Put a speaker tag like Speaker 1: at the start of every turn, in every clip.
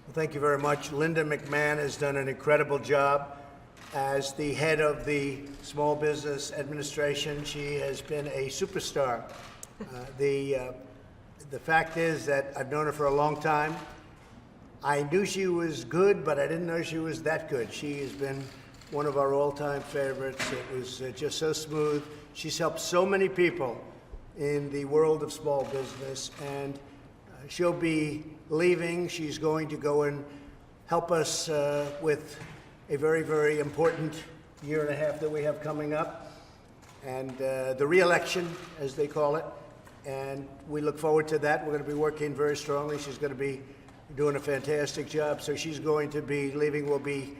Speaker 1: Well, thank you very much. Linda McMahon has done an incredible job as the head of the Small Business Administration. She has been a superstar. The fact is that I've known her for a long time. I knew she was good, but I didn't know she was that good. She has been one of our all-time favorites. It was just so smooth. She's helped so many people in the world of small business, and she'll be leaving. She's going to go and help us with a very, very important year and a half that we have coming up, and the re-election, as they call it. And we look forward to that. We're going to be working very strongly. She's going to be doing a fantastic job. So she's going to be leaving. We'll be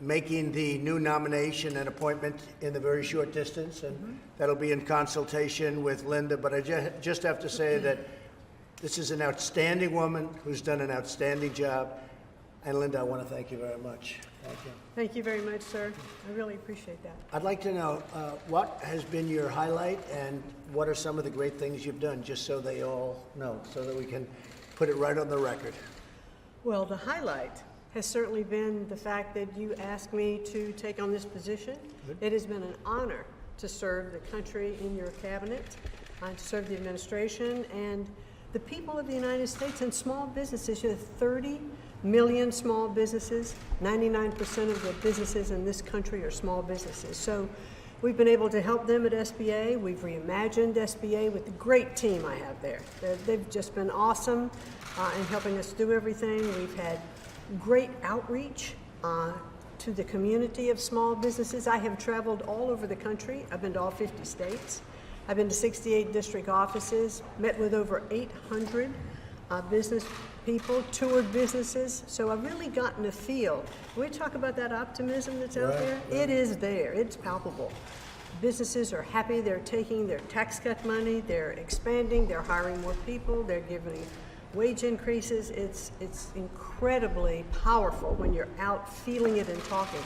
Speaker 1: making the new nomination and appointment in the very short distance, and that'll be in consultation with Linda. But I just have to say that this is an outstanding woman who's done an outstanding job. And Linda, I want to thank you very much. Thank you.
Speaker 2: Thank you very much, sir. I really appreciate that.
Speaker 1: I'd like to know what has been your highlight and what are some of the great things you've done, just so they all know, so that we can put it right on the record.
Speaker 2: Well, the highlight has certainly been the fact that you asked me to take on this position. It has been an honor to serve the country in your cabinet, to serve the administration and the people of the United States and small businesses. You have 30 million small businesses. 99% of the businesses in this country are small businesses. So we've been able to help them at SBA. We've reimagined SBA with the great team I have there. They've just been awesome in helping us do everything. We've had great outreach to the community of small businesses. I have traveled all over the country. I've been to all 50 states. I've been to 68 district offices, met with over 800 business people, toured businesses. So I've really gotten a feel. We talk about that optimism that's out there. Right. It is there. It's palpable. Businesses are happy. They're taking their tax cut money. They're expanding. They're hiring more people. They're giving wage increases. It's incredibly powerful when you're out feeling it and talking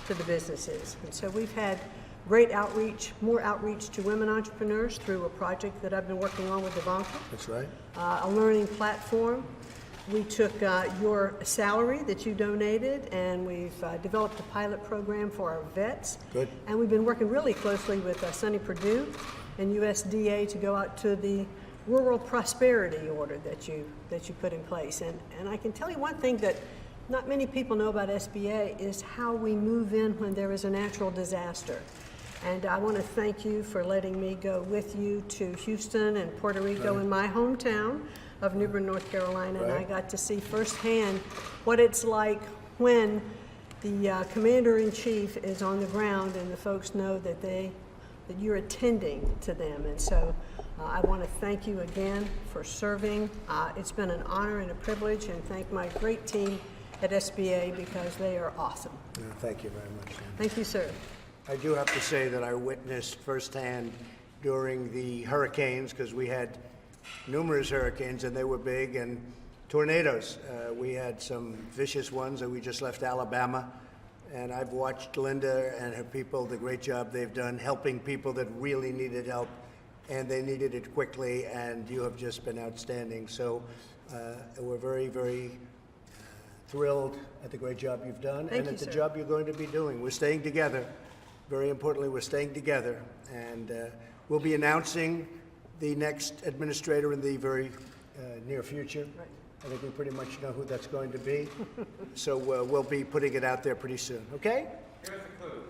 Speaker 2: to the businesses. And so we've had great outreach, more outreach to women entrepreneurs through a project that I've been working on with Ivanka.
Speaker 1: That's right.
Speaker 2: A learning platform. We took your salary that you donated, and we've developed a pilot program for our vets. Good. And we've been working really closely with Sonny Perdue and USDA to go out to the rural prosperity order that you put in place. And I can tell you one thing that not many people know about SBA is how we move in when there is a natural disaster. And I want to thank you for letting me go with you to Houston and Puerto Rico in my hometown of New Bern, North Carolina. And I got to see firsthand what it's like when the commander-in-chief is on the ground and the folks know that you're attending to them. And so I want to thank you again for serving. It's been an honor and a privilege, and thank my great team at SBA because they are awesome.
Speaker 1: Thank you very much.
Speaker 2: Thank you, sir.
Speaker 1: I do have to say that I witnessed firsthand during the hurricanes, because we had numerous hurricanes and they were big, and tornadoes. We had some vicious ones, and we just left Alabama. And I've watched Linda and her people, the great job they've done helping people that really needed help, and they needed it quickly, and you have just been outstanding. So we're very, very thrilled at the great job you've done and at the job you're going to be doing. We're staying together. Very importantly, we're staying together, and we'll be announcing the next administrator in the very near future. Right. I think we pretty much know who that's going to be. So we'll be putting it out there pretty soon, okay?
Speaker 3: Here's the clue.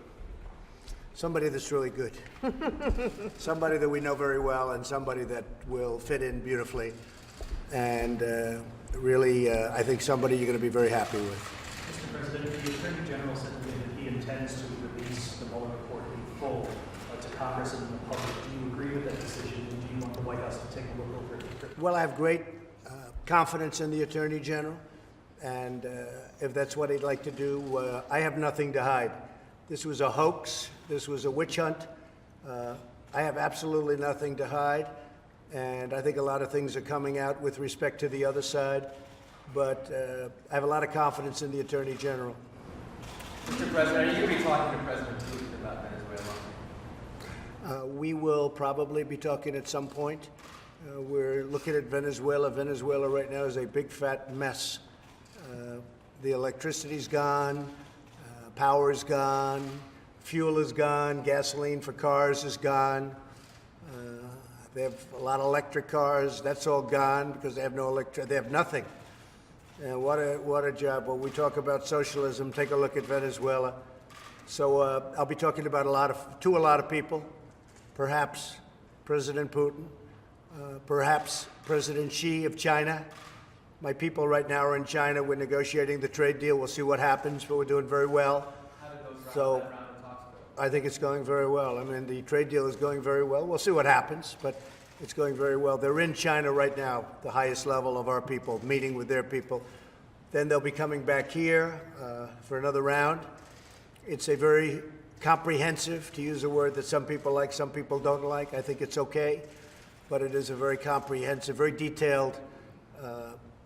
Speaker 1: Somebody that's really good. Somebody that we know very well, and somebody that will fit in beautifully. And really, I think somebody you're going to be very happy with.
Speaker 4: Mr. President, the Attorney General said that he intends to release the Mueller report in full to Congress and the public. Do you agree with that decision, and do you want the White House to take a look over it?
Speaker 1: Well, I have great confidence in the Attorney General, and if that's what he'd like to do, I have nothing to hide. This was a hoax. This was a witch hunt. I have absolutely nothing to hide, and I think a lot of things are coming out with respect to the other side, but I have a lot of confidence in the Attorney General.
Speaker 3: Mr. President, are you going to be talking to President Putin about Venezuela?
Speaker 1: We will probably be talking at some point. We're looking at Venezuela. Venezuela right now is a big fat mess. The electricity's gone, power is gone, fuel is gone, gasoline for cars is gone. They have a lot of electric cars. That's all gone because they have no they have nothing. And what a job. When we talk about socialism, take a look at Venezuela. So I'll be talking about to a lot of people, perhaps President Putin, perhaps President Xi of China. My people right now are in China. We're negotiating the trade deal. We'll see what happens, but we're doing very well.
Speaker 3: How did those
Speaker 1: So
Speaker 3: round of talks go?
Speaker 1: I think it's going very well. I mean, the trade deal is going very well. We'll see what happens, but it's going very well. They're in China right now, the highest level of our people, meeting with their people. Then they'll be coming back here for another round. It's a very comprehensive, to use a word that some people like, some people don't like. I think it's okay, but it is a very comprehensive, very detailed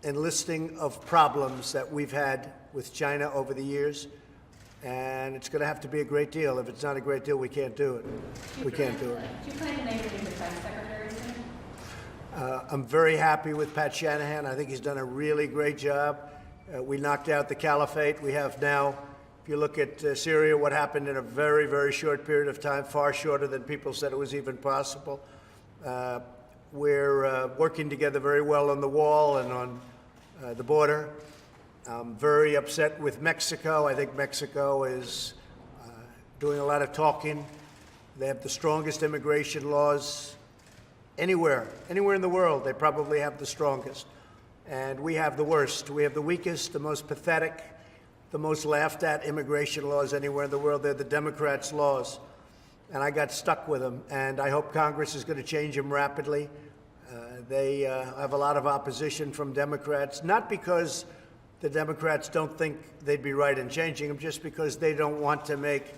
Speaker 1: enlisting of problems that we've had with China over the years. And it's going to have to be a great deal. If it's not a great deal, we can't do it. We can't do it.
Speaker 5: Do you plan to name any defense secretaries soon?
Speaker 1: I'm very happy with Pat Shanahan. I think he's done a really great job. We knocked out the caliphate. We have now, if you look at Syria, what happened in a very, very short period of time, far shorter than people said it was even possible. We're working together very well on the wall and on the border. I'm very upset with Mexico. I think Mexico is doing a lot of talking. They have the strongest immigration laws anywhere in the world. They probably have the strongest. And we have the worst. We have the weakest, the most pathetic, the most laughed at immigration laws anywhere in the world. They're the Democrats' laws. And I got stuck with them. And I hope Congress is going to change them rapidly. They have a lot of opposition from Democrats, not because the Democrats don't think they'd be right in changing them, just because they don't want to make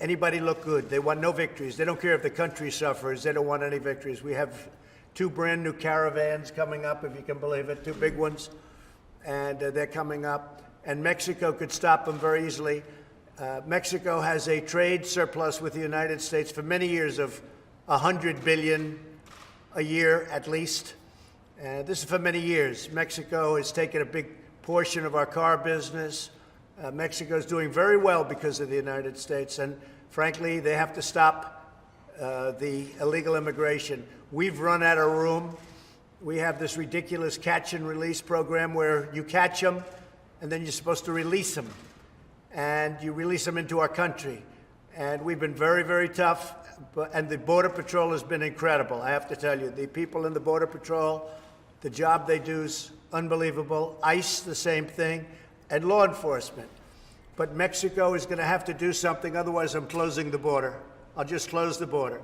Speaker 1: anybody look good. They want no victories. They don't care if the country suffers. They don't want any victories. We have 2 brand new caravans coming up, if you can believe it, 2 big ones, and they're coming up. And Mexico could stop them very easily. Mexico has a trade surplus with the United States for many years of $100 billion a year at least. This is for many years. Mexico has taken a big portion of our car business. Mexico is doing very well because of the United States, and frankly, they have to stop the illegal immigration. We've run out of room. We have this ridiculous catch and release program where you catch them, and then you're supposed to release them, and you release them into our country. And we've been very, very tough, and the Border Patrol has been incredible. I have to tell you, the people in the Border Patrol, the job they do is unbelievable. ICE, the same thing, and law enforcement. But Mexico is going to have to do something, otherwise I'm closing the border. I'll just close the border.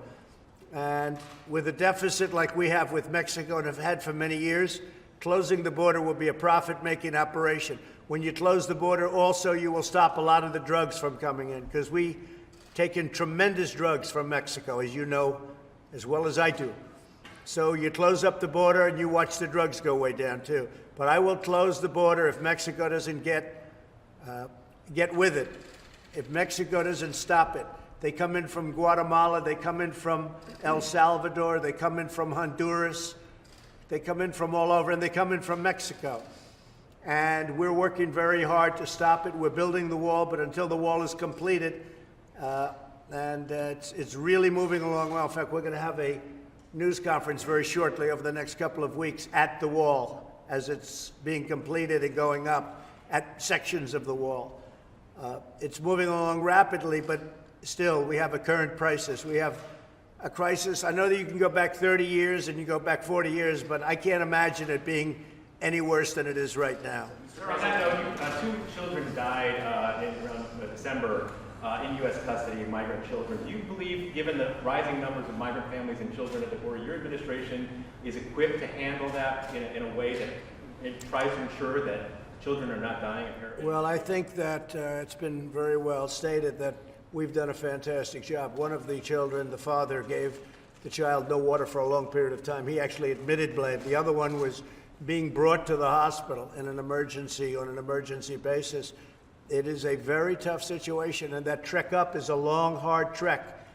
Speaker 1: And with a deficit like we have with Mexico and have had for many years, closing the border will be a profit-making operation. When you close the border, also, you will stop a lot of the drugs from coming in, because we take in tremendous drugs from Mexico, as you know, as well as I do. So you close up the border and you watch the drugs go way down too. But I will close the border if Mexico doesn't get with it. If Mexico doesn't stop it. They come in from Guatemala, they come in from El Salvador, they come in from Honduras, they come in from all over, and they come in from Mexico. And we're working very hard to stop it. We're building the wall, but until the wall is completed, it's really moving along well. In fact, we're going to have a news conference very shortly over the next couple of weeks at the wall as it's being completed and going up at sections of the wall. It's moving along rapidly, but still, we have a current crisis. We have a crisis. I know that you can go back 30 years and you go back 40 years, but I can't imagine it being any worse than it is right now.
Speaker 6: On that note, 2 children died in around December in U.S. custody, migrant children. Do you believe, given the rising numbers of migrant families and children at the border, your administration is equipped to handle that in a way that it tries to ensure that children are not dying of heroin?
Speaker 1: Well, I think that it's been very well stated that we've done a fantastic job. One of the children, the father gave the child no water for a long period of time. He actually admitted blame. The other one was being brought to the hospital in an emergency, on an emergency basis. It is a very tough situation, and that trek up is a long, hard trek.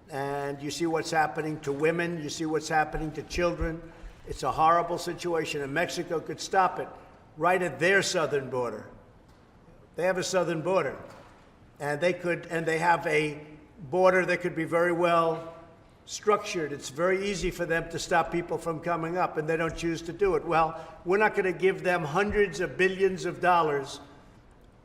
Speaker 1: And you see what's happening to women, you see what's happening to children. It's a horrible situation, and Mexico could stop it. right at their southern border. They have a southern border, and they have a border that could be very well structured. It's very easy for them to stop people from coming up, and they don't choose to do it. Well, we're not going to give them hundreds of billions of dollars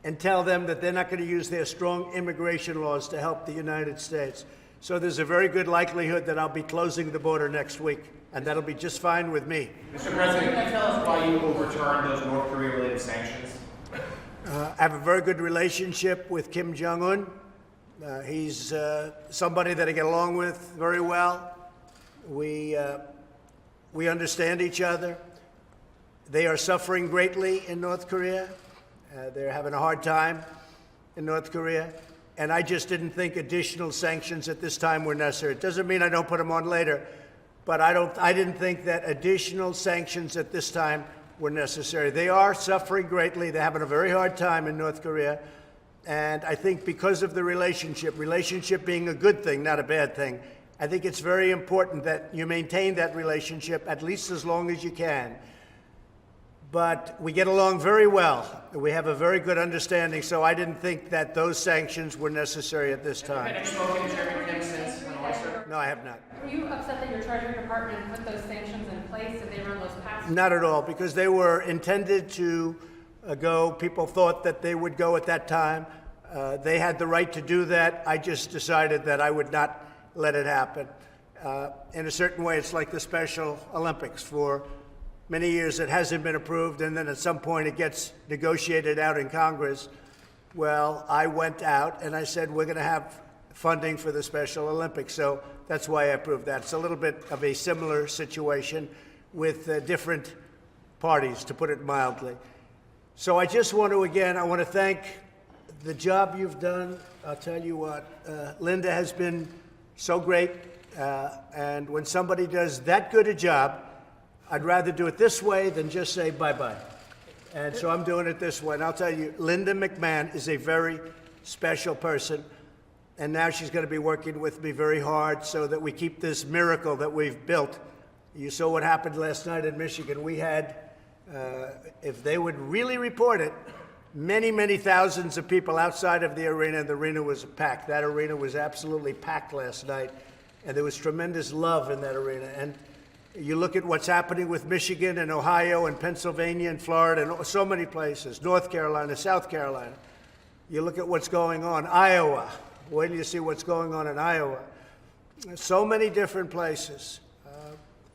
Speaker 1: and tell them that they're not going to use their strong immigration laws to help the United States. So there's a very good likelihood that I'll be closing the border next week, and that'll be just fine with me.
Speaker 7: Mr. President, can you tell us why you overturned those North Korea-related sanctions?
Speaker 1: I have a very good relationship with Kim Jong-un. He's somebody that I get along with very well. We understand each other. They are suffering greatly in North Korea. They're having a hard time in North Korea. And I just didn't think additional sanctions at this time were necessary. It doesn't mean I don't put them on later, but I didn't think that additional sanctions at this time were necessary. They are suffering greatly. They're having a very hard time in North Korea. And I think because of the relationship being a good thing, not a bad thing, I think it's very important that you maintain that relationship at least as long as you can. But we get along very well. We have a very good understanding, so I didn't think that those sanctions were necessary at this time.
Speaker 7: Have you spoken to Chairman Kim since Hanoi, sir?
Speaker 1: No, I have not.
Speaker 5: Were you upset that your Treasury Department put those sanctions in place? Did they run those past?
Speaker 1: Not at all, because they were intended to go. People thought that they would go at that time. They had the right to do that. I just decided that I would not let it happen. In a certain way, it's like the Special Olympics. For many years, it hasn't been approved, and then at some point, it gets negotiated out in Congress. Well, I went out and I said, we're going to have funding for the Special Olympics. So that's why I approved that. It's a little bit of a similar situation with different parties, to put it mildly. So I just want to, again, I want to thank the job you've done. I'll tell you what, Linda has been so great. And when somebody does that good a job, I'd rather do it this way than just say bye-bye. And so I'm doing it this way. And I'll tell you, Linda McMahon is a very special person. And now she's going to be working with me very hard so that we keep this miracle that we've built. You saw what happened last night in Michigan. We had, if they would really report it, many, many thousands of people outside of the arena, and the arena was packed. That arena was absolutely packed last night. And there was tremendous love in that arena. And you look at what's happening with Michigan and Ohio and Pennsylvania and Florida and so many places, North Carolina, South Carolina. You look at what's going on, Iowa. Wait till you see what's going on in Iowa. So many different places.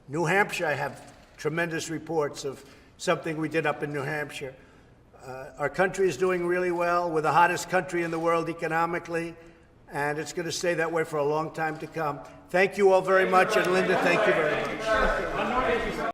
Speaker 1: New Hampshire, I have tremendous reports of something we did up in New Hampshire. Our country is doing really well. We're the hottest country in the world economically, and it's going to stay that way for a long time to come. Thank you all very much, and Linda, thank you very much.